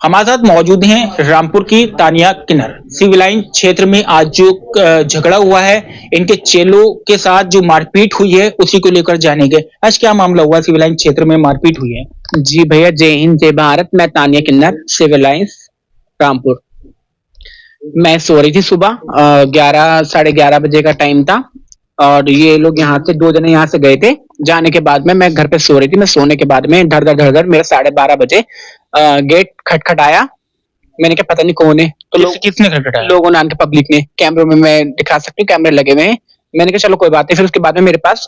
हमारे साथ मौजूद हैं रामपुर की तानिया किन्नर। सिविल लाइन क्षेत्र में आज जो झगड़ा हुआ है, इनके चेलों के साथ जो मारपीट हुई है, उसी को लेकर जानेंगे। आज क्या मामला हुआ, सिविल लाइन क्षेत्र में मारपीट हुई है? जी भैया, जय हिंद जय भारत। मैं तानिया किन्नर, सिविल लाइंस रामपुर। मैं सो रही थी सुबह 11 साढ़े 11 बजे का टाइम था और ये लोग यहाँ से दो जने यहाँ से गए थे। जाने के बाद में मैं घर पे सो रही थी। मैं सोने के बाद में धड़ धड़ धड़ धड़ मेरे 12:30 बजे गेट खटखटाया। मैंने क्या पता नहीं कौन है, तो किसने खटखटाया? लोगों ने, आके पब्लिक ने। कैमरे में मैं दिखा सकती हूँ, कैमरे लगे हुए हैं। मैंने कहा चलो कोई बात नहीं। फिर उसके बाद में मेरे पास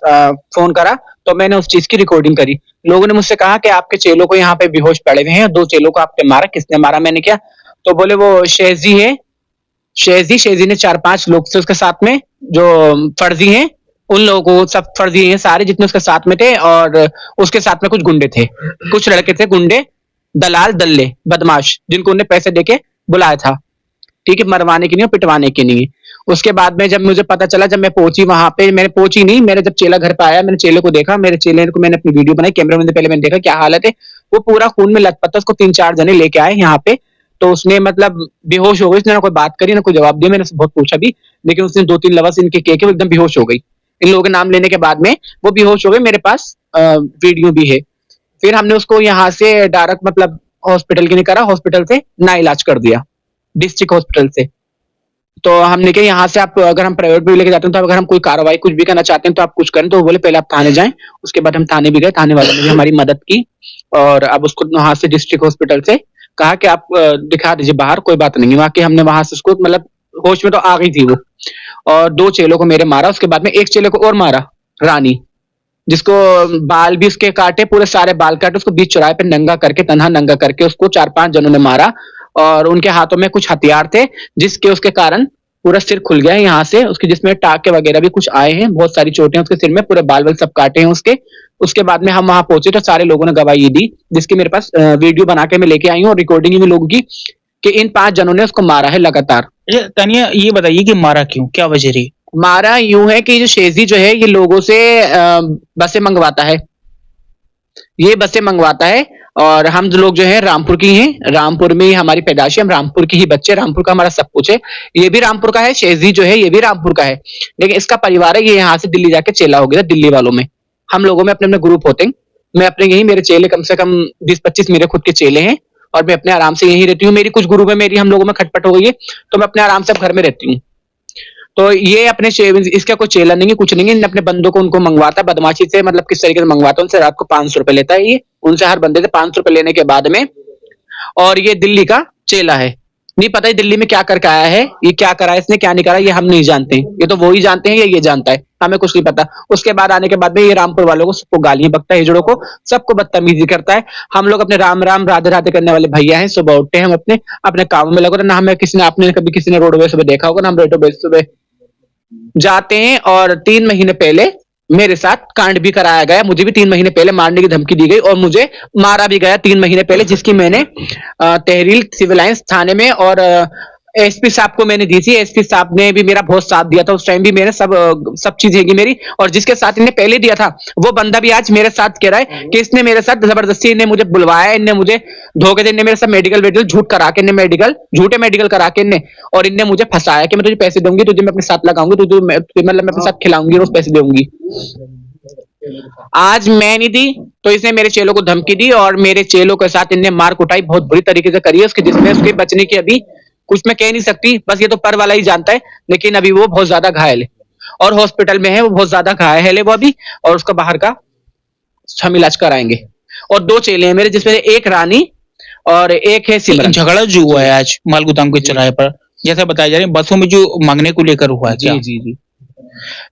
फोन करा तो मैंने उस चीज की रिकॉर्डिंग करी। लोगों ने मुझसे कहा कि आपके चेलों को यहाँ पे बेहोश पड़े हुए हैं, 2 चेलों को आपने मारा, किसने मारा? मैंने क्या, तो बोले वो शेजी है, शेजी ने 4-5 लोग थे उसके साथ में जो फर्जी हैं, उन लोगों को, सब फर्जी हैं सारे जितने उसके साथ में थे। और उसके साथ में कुछ गुंडे थे, कुछ लड़के थे गुंडे, दलाल दल्ले बदमाश, जिनको उन्हें पैसे देके बुलाया था, ठीक है, मरवाने के लिए, पिटवाने के लिए। उसके बाद में जब मुझे पता चला, जब मैं पहुंची वहां पे, मैंने पहुंची नहीं, मेरे जब चेला घर पे आया, मैंने चेले को देखा, मेरे चेले को मैंने अपनी वीडियो बनाई कैमरे में। पहले मैंने देखा क्या हालत है, वो पूरा खून में लथपथ था। उसको 3-4 जने लेके आए यहाँ पे, तो उसने मतलब बेहोश हो गई। उसने ना कोई बात करी ना कोई जवाब दिया। मैंने उससे बहुत पूछा भी, लेकिन उसने 2-3 लफ्ज इनके के वो एकदम बेहोश हो गई। इन लोगों के नाम लेने के बाद में वो बेहोश हो गए। मेरे पास वीडियो भी है। फिर हमने उसको यहाँ से डायरेक्ट मतलब हॉस्पिटल की नहीं करा, हॉस्पिटल से ना इलाज कर दिया, डिस्ट्रिक्ट हॉस्पिटल से। तो हमने कहा यहाँ से आप, अगर हम प्राइवेट भी लेके जाते हैं तो अगर हम कोई कार्रवाई कुछ भी करना चाहते हैं तो आप कुछ करें। तो वो बोले पहले आप थाने जाएं। उसके बाद हम थाने भी गए, थाने वालों ने भी हमारी मदद की और अब उसको वहां से डिस्ट्रिक्ट हॉस्पिटल से कहा कि आप दिखा दीजिए बाहर, कोई बात नहीं। वहां के हमने वहां से उसको मतलब होश में तो आ गई थी वो। और 2 चेलों को मेरे मारा। उसके बाद में एक चेले को और मारा, रानी, जिसको बाल भी उसके काटे, पूरे सारे बाल काटे, उसको बीच चौराहे पे नंगा करके, तन्हा नंगा करके उसको 4-5 जनों ने मारा। और उनके हाथों में कुछ हथियार थे जिसके उसके कारण पूरा सिर खुल गया है यहाँ से उसके, जिसमें टाके वगैरह भी कुछ आए हैं, बहुत सारी चोटें उसके सिर में, पूरे बाल सब काटे हैं उसके। उसके बाद में हम वहां पहुंचे तो सारे लोगों ने गवाही दी, जिसकी मेरे पास वीडियो बना के मैं लेके आई हूँ और रिकॉर्डिंग भी लोगों की, कि इन 5 जनों ने उसको मारा है लगातार। तानिया, ये बताइए कि मारा क्यों, क्या वजह रही? मारा यूं है कि जो शेजी जो है ये लोगों से बसें मंगवाता है, ये बसें मंगवाता है। और हम जो लोग जो है रामपुर की हैं, रामपुर में ही हमारी पैदाइश है, हम रामपुर की ही बच्चे, रामपुर का हमारा सब कुछ है। ये भी रामपुर का है, शेजी जो है ये भी रामपुर का है, लेकिन इसका परिवार है, ये यहाँ से दिल्ली जाके चेला हो गया दिल्ली वालों में। हम लोगों में अपने अपने ग्रुप होते हैं। मैं अपने यही, मेरे चेले कम से कम 20-25 मेरे खुद के चेले हैं और मैं अपने आराम से यही रहती हूँ। मेरी कुछ ग्रुप है, मेरी हम लोगों में खटपट हो गई है तो मैं अपने आराम से घर में रहती हूँ। तो ये अपने इसका कोई चेला नहीं है, कुछ नहीं है। अपने बंदों को उनको मंगवाता है बदमाशी से, मतलब किस तरीके से मंगवाता है, उनसे रात को 500 रुपए लेता है ये, उनसे हर बंदे से 500 रुपए लेने के बाद में। और ये दिल्ली का चेला है, नहीं पता है दिल्ली में क्या करके आया है, ये क्या करा है इसने, क्या नहीं करा, ये हम नहीं जानते हैं। ये तो वो ही जानते हैं, ये जानता है, हमें कुछ नहीं पता। उसके बाद आने के बाद में ये रामपुर वालों को सबको गालियां बकता है, हिजड़ों को सबको बदतमीजी करता है। हम लोग अपने राम राम राधे राधे करने वाले भैया हैं। सुबह उठते हैं हम अपने अपने काम में लगे, ना हमें किसी ने, आपने कभी किसी ने रोडवेज सुबह देखा होगा ना, हम रोडवेज सुबह जाते हैं। और 3 महीने पहले मेरे साथ कांड भी कराया गया, मुझे भी 3 महीने पहले मारने की धमकी दी गई और मुझे मारा भी गया 3 महीने पहले, जिसकी मैंने तहरीर सिविल लाइंस थाने में और एसपी साहब को मैंने दी थी। एसपी साहब ने भी मेरा बहुत साथ दिया था उस टाइम भी, मैंने सब चीजें की मेरी। और जिसके साथ इन्हें पहले दिया था वो बंदा भी आज मेरे साथ कह रहा है कि इसने मेरे साथ जबरदस्ती, इन्हें मुझे बुलवाया, इन्हें मुझे धोखे दे, इन्हें मेरे साथ मेडिकल झूठ करा के, इन्हें मेडिकल झूठे मेडिकल करा के इन्हें, और इन्हें मुझे फंसाया कि मैं तुझे पैसे दूंगी, तुझे मैं अपने साथ लगाऊंगी, तुझे मतलब मैं अपने साथ खिलाऊंगी, रोज पैसे दूंगी। आज मैं नहीं दी तो इसने मेरे चेलों को धमकी दी और मेरे चेलों के साथ इनने मार कुटाई बहुत बुरी तरीके से करी है उसके, जिसमें उसके बचने की अभी कुछ मैं कह नहीं सकती, बस ये तो पर वाला ही जानता है। लेकिन अभी वो बहुत ज्यादा घायल है और हॉस्पिटल में है, वो बहुत ज्यादा घायल है वो अभी, और उसका बाहर का हम इलाज कराएंगे। और 2 चेले हैं मेरे, जिसमें एक रानी और एक है सिमरन। झगड़ा जो हुआ है आज मालगुदाम के चौराहे पर, जैसा बताया जा रहा है, बसों में जो मांगने को लेकर हुआ है, जी जी जी,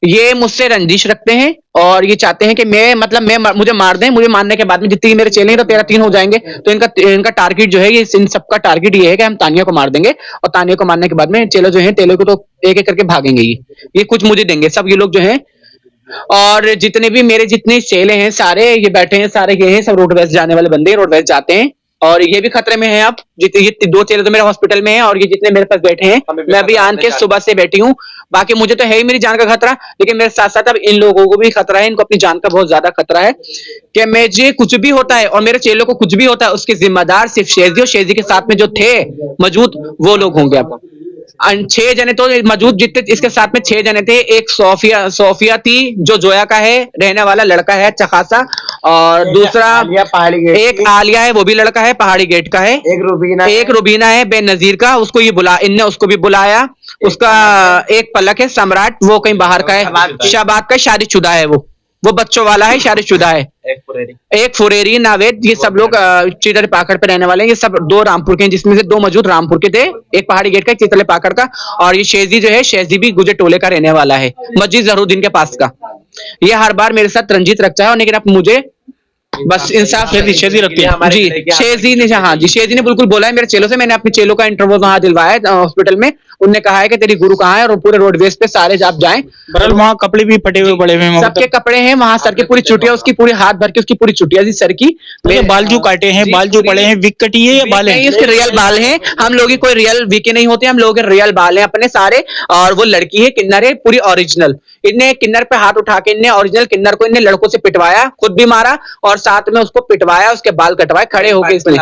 ये मुझसे रंजिश रखते हैं और ये चाहते हैं कि मैं मतलब मुझे मार दें। मुझे मारने के बाद में जितनी मेरे चेले हैं तो 13-3 हो जाएंगे। तो इनका टारगेट जो है, ये इन सबका टारगेट ये है कि हम तानिया को मार देंगे और तानिया को मारने के बाद में चेले जो हैं, चेले को तो एक एक करके भागेंगे। ये कुछ मुझे देंगे सब ये लोग जो हैं। और जितने भी मेरे जितने चेले हैं सारे ये बैठे हैं, सारे ये हैं, सब रोडवेज जाने वाले बंदे, रोडवेज जाते हैं। और ये भी खतरे में है। अब ये दो चेले तो मेरे हॉस्पिटल में हैं और ये जितने मेरे पास बैठे हैं, मैं अभी आन के सुबह से बैठी हूँ। बाकी मुझे तो है ही मेरी जान का खतरा, लेकिन मेरे साथ साथ अब इन लोगों को भी खतरा है, इनको अपनी जान का बहुत ज्यादा खतरा है कि मुझे कुछ भी होता है और मेरे चेलों को कुछ भी होता है, उसके जिम्मेदार सिर्फ शेजी और शेजी के साथ में जो थे मौजूद वो लोग होंगे। अब 6 जने तो मौजूद, जितने इसके साथ में 6 जने थे। एक सोफिया थी जो जोया का है रहने वाला लड़का है अच्छा खासा, और दूसरा एक आलिया है वो भी लड़का है पहाड़ी गेट का है, एक रुबीना है बेनजीर का, उसको ये इनने उसको भी बुलाया। उसका एक पलक है सम्राट, वो कहीं बाहर का है, शहबाद का शादीशुदा है, वो बच्चों वाला है, शादीशुदा है। एक फुरेरी नावेद, ये सब लोग चितले पाकड़ पे रहने वाले हैं। ये सब 2 रामपुर के हैं, जिसमें से 2 मौजूद रामपुर के थे, एक पहाड़ी गेट का, एक चितले पाकड़ का। और ये शेजी जो है, शेजी भी गुजर टोले का रहने वाला है, मस्जिद जहरूद्दीन के पास का। ये हर बार मेरे साथ रंजीत रखता है, लेकिन अब मुझे बस इंसाफ शेजी रखती है जी। शेजी ने, हाँ जी, शेजी ने बिल्कुल बोला है मेरे चेलों से। मैंने अपने चेलों का इंटरव्यू वहां दिलवाया हॉस्पिटल में। उनने कहा है कि तेरी गुरु कहाँ है, और पूरे रोडवेज पे सारे आप जाएं। बहरहाल वहाँ कपड़े भी फटे हुए पड़े हुए हैं, सबके कपड़े हैं वहां, सर की पूरी चुटिया, उसकी पूरी हाथ भर की उसकी पूरी चुटिया थी सर की। मेरे बाल जो काटे हैं, बाल जो पड़े हैं, विक कटी है या बाल है? उसके रियल बाल हैं। हम लोग कोई रियल विके नहीं होते, हम लोग रियल बाल हैं अपने सारे। और वो लड़की है किन्नर है पूरी ओरिजिनल। इनने किन्नर पे हाथ उठा के इनने ओरिजिनल किन्नर को इनने लड़कों से पिटवाया, खुद भी मारा और साथ में उसको पिटवाया, उसके बाल कटवाए खड़े होके इसने।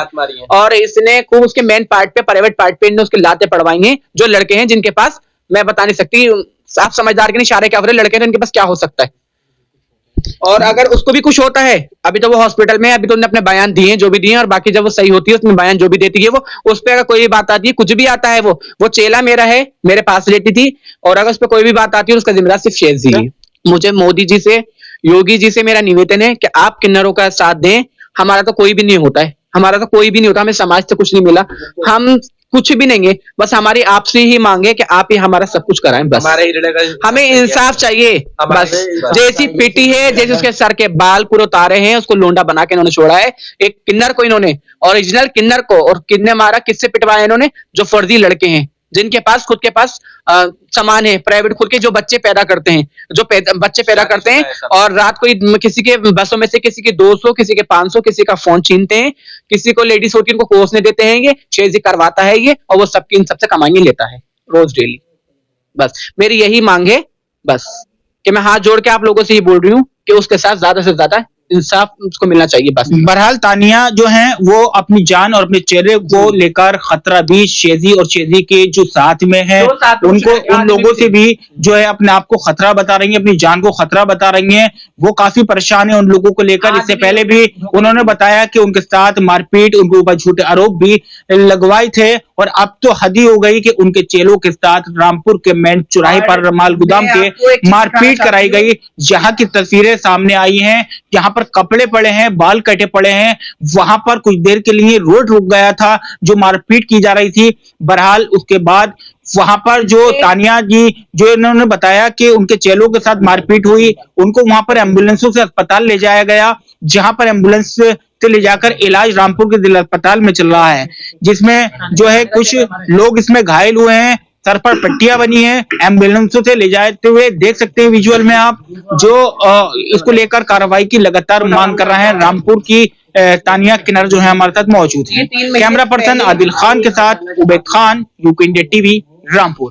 और इसने खूब उसके मेन पार्ट पे, प्राइवेट पार्ट पे इनने उसके लाते पड़वाई हैं। जो लड़के हैं जिनके पास, मैं बता नहीं सकती, आप समझदार के नहीं इशारे क्या हो रहे, लड़के हैं इनके पास क्या हो सकता है। और अगर उसको भी कुछ होता है, अभी तो वो हॉस्पिटल में है, अभी तो उन्होंने अपने बयान दिए जो भी दिए, और बाकी जब वो सही होती है उसमें बयान जो भी देती है वो, उस पर अगर कोई भी बात आती है, कुछ भी आता है, वो चेला मेरा है, मेरे पास रहती थी। और अगर उस पर कोई भी बात आती है उसका जिम्मेदार सिर्फ शेजी है। मुझे मोदी जी से, योगी जी से मेरा निवेदन है कि आप किन्नरों का साथ दें। हमारा तो कोई भी नहीं होता है, हमारा तो कोई भी नहीं होता, हमें समाज से कुछ नहीं मिला, हम कुछ भी नहीं है। बस हमारी आपसे ही मांगे कि आप ही हमारा सब कुछ कराएं, बस हमें इंसाफ चाहिए। बस जैसी पीटी है, जैसे उसके सर के बाल पूरे उतारे हैं, उसको लोंडा बना के इन्होंने छोड़ा है। एक किन्नर को इन्होंने, ओरिजिनल किन्नर को, और किन्ने मारा, किससे पिटवाया इन्होंने? जो फर्जी लड़के हैं, जिनके पास खुद के पास सामान है, प्राइवेट खुद के जो बच्चे पैदा करते हैं, जो बच्चे पैदा करते हैं, और रात को किसी के बसों में से किसी के 200, किसी के 500, किसी का फोन छीनते हैं, किसी को लेडीज होकर इनको कोसने देते हैं। ये शेजी करवाता है ये, और वो सबकी इन सबसे कमाई लेता है रोज डेली। बस मेरी यही मांग है, बस कि मैं हाथ जोड़ के आप लोगों से ये बोल रही हूँ कि उसके साथ ज्यादा से ज्यादा इंसाफ उसको मिलना चाहिए। बस बहरहाल तानिया जो हैं वो अपनी जान और अपने चेहरे को लेकर खतरा भी शेजी और शेजी के जो साथ में है उनको, उन लोगों से भी जो है अपने आप को खतरा बता रही है, अपनी जान को खतरा बता रही हैं। वो काफी परेशान है उन लोगों को लेकर। इससे पहले भी उन्होंने बताया कि उनके साथ मारपीट, उनके ऊपर झूठे आरोप भी लगवाए थे, और अब तो हद ही हो गई कि उनके चेलों के साथ रामपुर के मेन चौराहे पर माल गोदाम के मारपीट कराई गई। जहां की तस्वीरें सामने आई हैं, जहां पर कपड़े पड़े हैं, बाल कटे पड़े हैं, वहां पर कुछ देर के लिए रोड रुक गया था जो मारपीट की जा रही थी। बहरहाल उसके बाद वहां पर जो तानिया जी, जो इन्होंने बताया कि उनके चेलों के साथ मारपीट हुई, उनको वहां पर एम्बुलेंसों से अस्पताल ले जाया गया, जहां पर एम्बुलेंस से ले जाकर इलाज रामपुर के जिला अस्पताल में चल रहा है, जिसमें जो है कुछ लोग इसमें घायल हुए हैं, सर पर पट्टियां बनी है, एम्बुलेंसों से ले जाते हुए देख सकते हैं विजुअल में आप। जो इसको लेकर कार्रवाई की लगातार मांग कर रहे हैं। रामपुर की तानिया किन्नर जो है हमारे साथ मौजूद है। कैमरा पर्सन आदिल खान के साथ Ubaid Khan, UK India TV, Rampur.